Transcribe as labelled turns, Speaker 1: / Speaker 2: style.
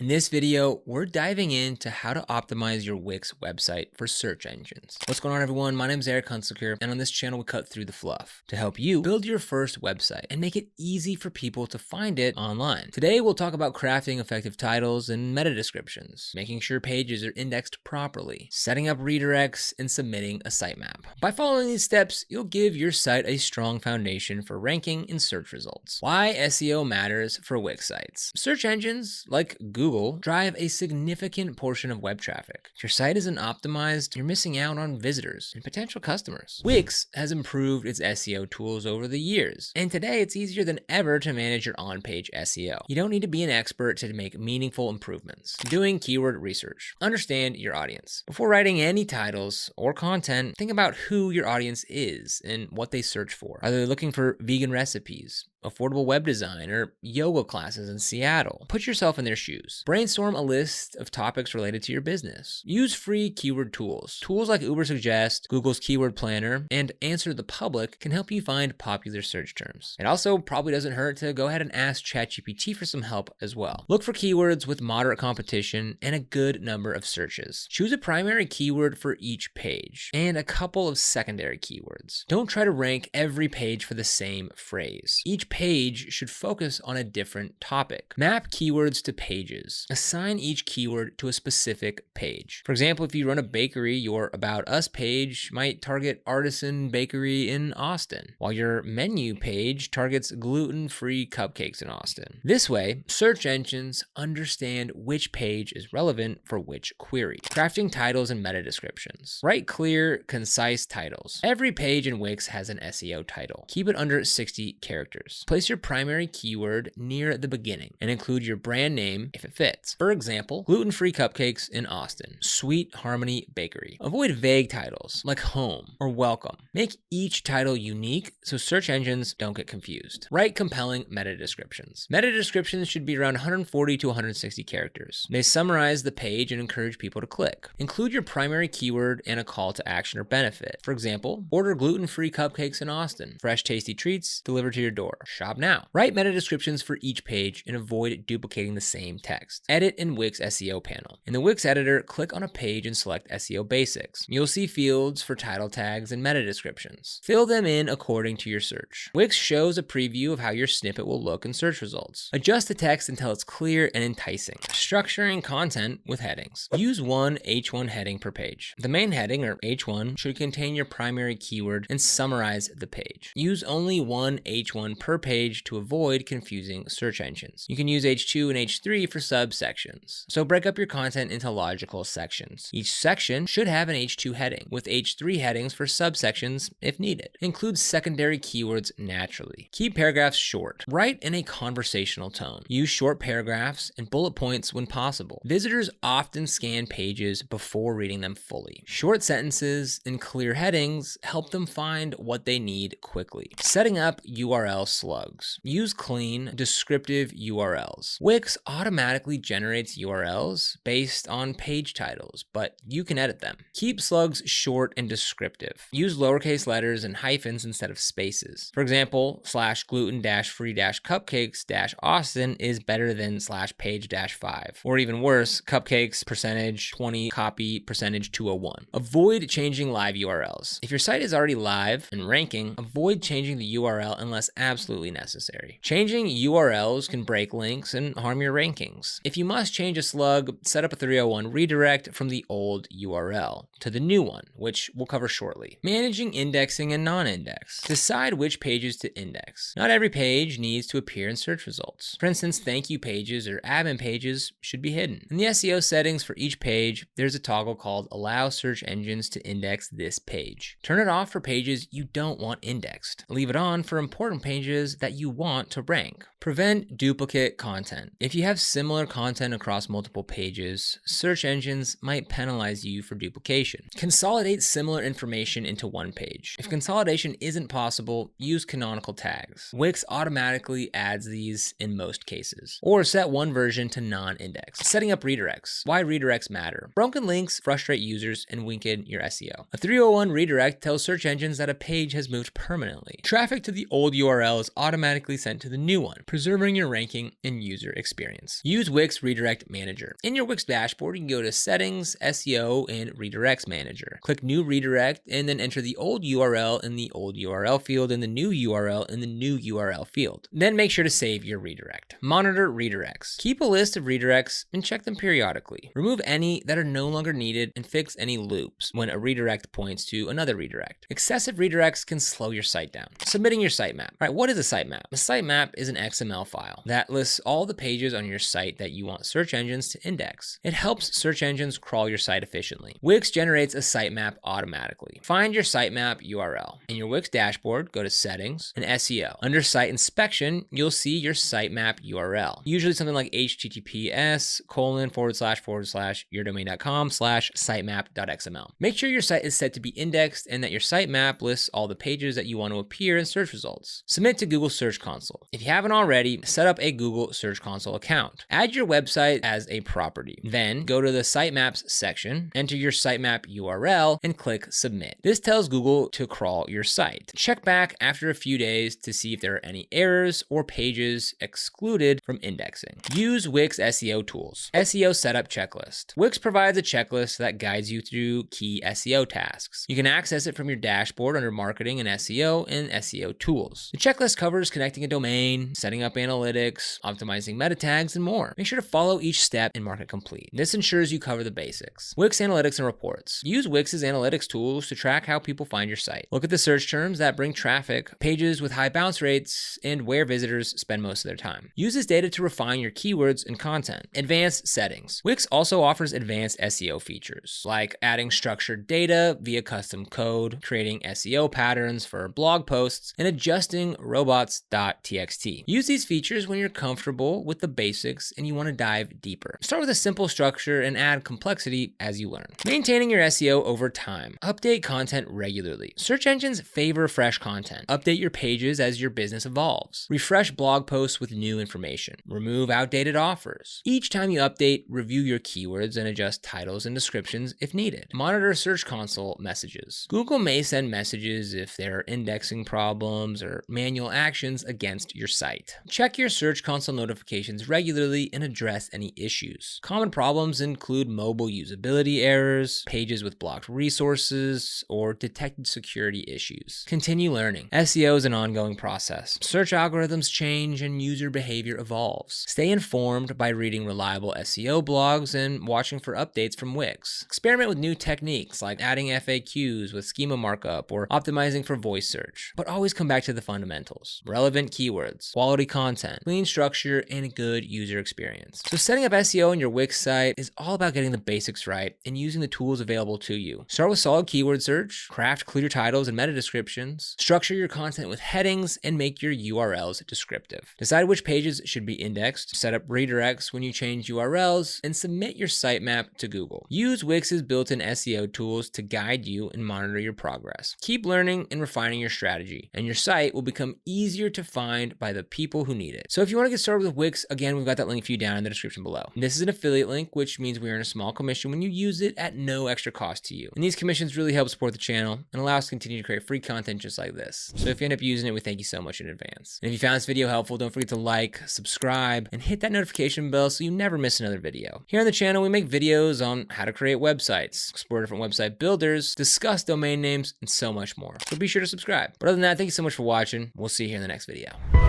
Speaker 1: In this video, we're diving into how to optimize your Wix website for search engines. What's going on, everyone? My name is Eric Hunsaker, and on this channel, we cut through the fluff to help you build your first website and make it easy for people to find it online. Today, we'll talk about crafting effective titles and meta descriptions, making sure pages are indexed properly, setting up redirects, and submitting a sitemap. By following these steps, you'll give your site a strong foundation for ranking in search results. Why SEO matters for Wix sites. Search engines, like Google, drive a significant portion of web traffic. If your site isn't optimized, you're missing out on visitors and potential customers. Wix has improved its SEO tools over the years, and today it's easier than ever to manage your on-page SEO. You don't need to be an expert to make meaningful improvements. Doing keyword research. Understand your audience. Before writing any titles or content, think about who your audience is and what they search for. Are they looking for vegan recipes, affordable web design, or yoga classes in Seattle? Put yourself in their shoes. Brainstorm a list of topics related to your business. Use free keyword tools. Tools like Ubersuggest, Google's Keyword Planner, and Answer the Public can help you find popular search terms. It also probably doesn't hurt to go ahead and ask ChatGPT for some help as well. Look for keywords with moderate competition and a good number of searches. Choose a primary keyword for each page and a couple of secondary keywords. Don't try to rank every page for the same phrase. Each page should focus on a different topic. Map keywords to pages. Assign each keyword to a specific page. For example, if you run a bakery, your About Us page might target artisan bakery in Austin, while your menu page targets gluten-free cupcakes in Austin. This way, search engines understand which page is relevant for which query. Crafting titles and meta descriptions. Write clear, concise titles. Every page in Wix has an SEO title. Keep it under 60 characters. Place your primary keyword near the beginning and include your brand name if it fits. For example, gluten-free cupcakes in Austin, Sweet Harmony Bakery. Avoid vague titles like home or welcome. Make each title unique so search engines don't get confused. Write compelling meta descriptions. Meta descriptions should be around 140 to 160 characters. They summarize the page and encourage people to click. Include your primary keyword and a call to action or benefit. For example, order gluten-free cupcakes in Austin, fresh tasty treats delivered to your door. Shop now. Write meta descriptions for each page and avoid duplicating the same text. Edit in Wix SEO panel. In the Wix editor, click on a page and select SEO basics. You'll see fields for title tags and meta descriptions. Fill them in according to your search. Wix shows a preview of how your snippet will look in search results. Adjust the text until it's clear and enticing. Structuring content with headings. Use one H1 heading per page. The main heading, or H1, should contain your primary keyword and summarize the page. Use only one H1 per page to avoid confusing search engines. You can use H2 and H3 for subsections. So break up your content into logical sections. Each section should have an H2 heading, with H3 headings for subsections if needed. Include secondary keywords naturally. Keep paragraphs short. Write in a conversational tone. Use short paragraphs and bullet points when possible. Visitors often scan pages before reading them fully. Short sentences and clear headings help them find what they need quickly. Setting up URL slugs. Use clean, descriptive URLs. Wix automatically generates URLs based on page titles, but you can edit them. Keep slugs short and descriptive. Use lowercase letters and hyphens instead of spaces. For example, /gluten-free-cupcakes-Austin is better than /page-5, or even worse, cupcakes %20 copy %201. Avoid changing live URLs. If your site is already live and ranking, avoid changing the URL unless absolutely necessary. Changing URLs can break links and harm your rankings. If you must change a slug, set up a 301 redirect from the old URL to the new one, which we'll cover shortly. Managing indexing and non-index. Decide which pages to index. Not every page needs to appear in search results. For instance, thank you pages or admin pages should be hidden. In the SEO settings for each page, there's a toggle called Allow Search Engines to Index this page. Turn it off for pages you don't want indexed. Leave it on for important pages that you want to rank. Prevent duplicate content. If you have similar content across multiple pages, search engines might penalize you for duplication. Consolidate similar information into one page. If consolidation isn't possible, use canonical tags. Wix automatically adds these in most cases. Or set one version to non-index. Setting up redirects. Why redirects matter. Broken links frustrate users and weaken your SEO. A 301 redirect tells search engines that a page has moved permanently. Traffic to the old URL is automatically sent to the new one, preserving your ranking and user experience. Use Wix Redirect Manager. In your Wix dashboard, you can go to Settings, SEO, and Redirects Manager. Click New Redirect and then enter the old URL in the old URL field and the new URL in the new URL field. Then make sure to save your redirect. Monitor redirects. Keep a list of redirects and check them periodically. Remove any that are no longer needed and fix any loops when a redirect points to another redirect. Excessive redirects can slow your site down. Submitting your sitemap. All right, what is a sitemap? A sitemap is an XML file that lists all the pages on your site that you want search engines to index. It helps search engines crawl your site efficiently. Wix generates a sitemap automatically. Find your sitemap URL. In your Wix dashboard, go to Settings and SEO. Under Site Inspection, you'll see your sitemap URL. Usually something like https://yourdomain.com/sitemap.xml. Make sure your site is set to be indexed and that your sitemap lists all the pages that you want to appear in search results. Submit to Google Search Console. If you haven't already, set up a Google Search Console account. Add your website as a property. Then go to the Sitemaps section, enter your sitemap URL, and click Submit. This tells Google to crawl your site. Check back after a few days to see if there are any errors or pages excluded from indexing. Use Wix SEO Tools. SEO Setup Checklist. Wix provides a checklist that guides you through key SEO tasks. You can access it from your dashboard under Marketing and SEO and SEO Tools. The checklist covers connecting a domain, setting up analytics, optimizing meta tags, and more. Make sure to follow each step and mark it complete. This ensures you cover the basics. Wix Analytics and Reports. Use Wix's analytics tools to track how people find your site. Look at the search terms that bring traffic, pages with high bounce rates, and where visitors spend most of their time. Use this data to refine your keywords and content. Advanced settings. Wix also offers advanced SEO features, like adding structured data via custom code, creating SEO patterns for blog posts, and adjusting robots.txt. Use these features when you're comfortable with the basics and you want to dive deeper. Start with a simple structure and add complexity as you learn. Maintaining your SEO over time. Update content regularly. Search engines favor fresh content. Update your pages as your business evolves. Refresh blog posts with new information. Remove outdated offers. Each time you update, review your keywords and adjust titles and descriptions if needed. Monitor Search Console messages. Google may send messages if there are indexing problems or manual actions against your site. Check your Search Console notifications regularly and address any issues. Common problems include mobile usability errors, pages with blocked resources, or detected security issues. Continue learning. SEO is an ongoing process. Search algorithms change and user behavior evolves. Stay informed by reading reliable SEO blogs and watching for updates from Wix. Experiment with new techniques like adding FAQs with schema markup or optimizing for voice search, but always come back to the fundamentals. Relevant keywords, quality content, clean structure, and a good user experience. So setting up SEO on your Wix site is all about getting the basics right and using the tools available to you. Start with solid keyword search, craft clear titles and meta descriptions, structure your content with headings, and make your URLs descriptive. Decide which pages should be indexed, set up redirects when you change URLs, and submit your sitemap to Google. Use Wix's built-in SEO tools to guide you and monitor your progress. Keep learning and refining your strategy, and your site will become easier to find by the people who need it. So if you want to get started with Wix, again, we've got that link for you down in the description below. And this is an affiliate link, which means we earn a small commission when you use it at no extra cost to you. And these commissions really help support the channel and allow us to continue to create free content just like this. So if you end up using it, we thank you so much in advance. And if you found this video helpful, don't forget to like, subscribe, and hit that notification bell so you never miss another video. Here on the channel, we make videos on how to create websites, explore different website builders, discuss domain names, and so much more. So be sure to subscribe. But other than that, thank you so much for watching. We'll see you here in the next video.